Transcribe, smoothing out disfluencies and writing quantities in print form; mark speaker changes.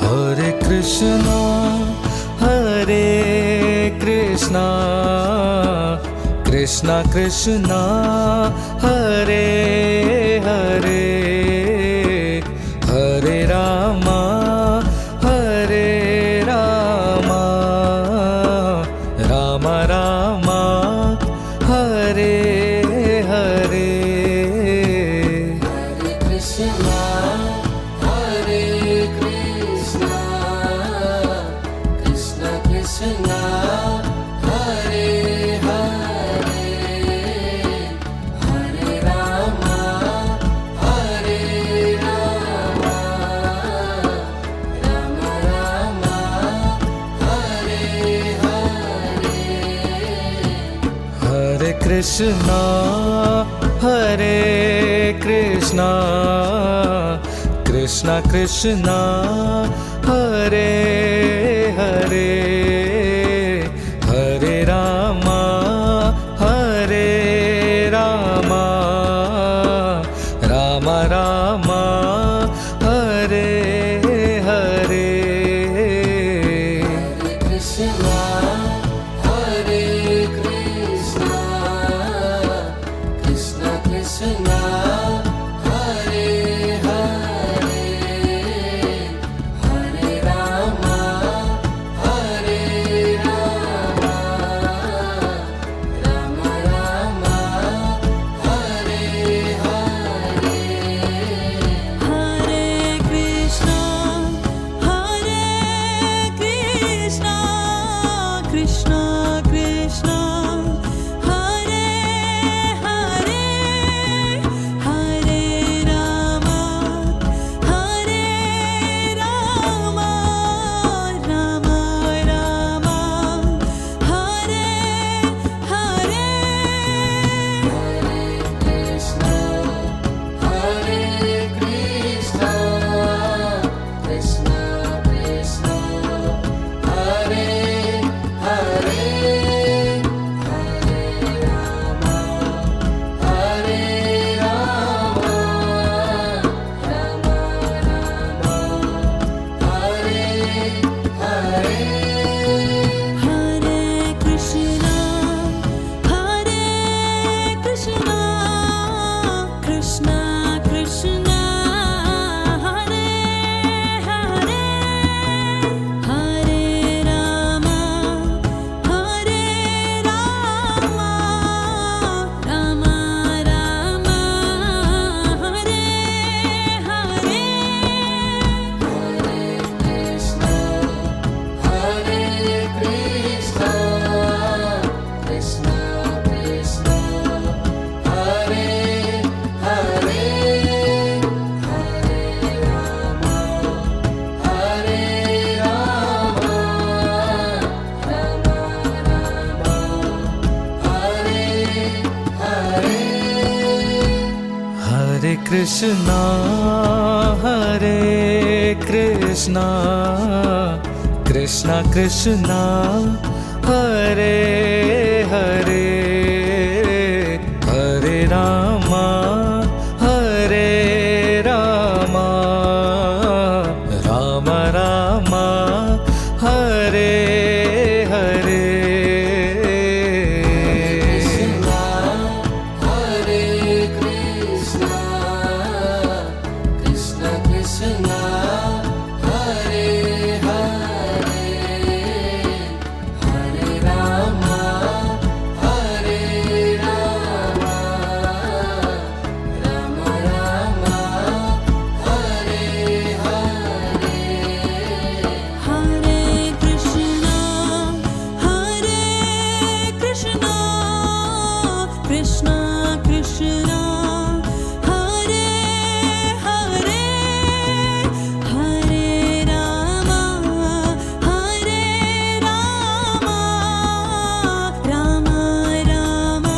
Speaker 1: Hare Krishna, Hare Krishna, Krishna Krishna, Hare Hare, Hare Rama, Hare Rama, Rama Rama, Hare Hare.
Speaker 2: Hare Krishna, Hare Krishna, Krishna Krishna, Hare Hare, Hare Rama, Hare Rama, Rama Rama, Hare Hare.
Speaker 1: Hare Krishna, Hare Krishna, Krishna Krishna, Hare Hare, Hare Rama, Hare Rama, Rama Rama, Hare Hare.
Speaker 2: Hare Krishna, Hare Krishna, Krishna Krishna, Hare Hare, Hare Rama, Hare Rama, Rama Rama, Hare Hare.
Speaker 3: Hare Krishna, Hare Krishna, Krishna Krishna, Hare Hare, Hare Rama, Hare Rama, Rama Rama, Hare Hare.
Speaker 2: Hare Krishna, Hare Krishna, Krishna Krishna, Hare Hare, Hare Rama, Hare Rama, Rama Rama, Hare Hare.
Speaker 3: Hare Krishna, Hare Krishna, Krishna Krishna, Hare Hare, Hare Rama, Hare Rama, Rama Rama, Hare Hare.
Speaker 2: Hare Krishna, Hare Krishna, Krishna Krishna, Hare Hare, Hare Rama, Hare Rama, Rama Rama, Hare Hare.
Speaker 1: Hare Krishna, Hare Krishna, Krishna Krishna, Hare Hare,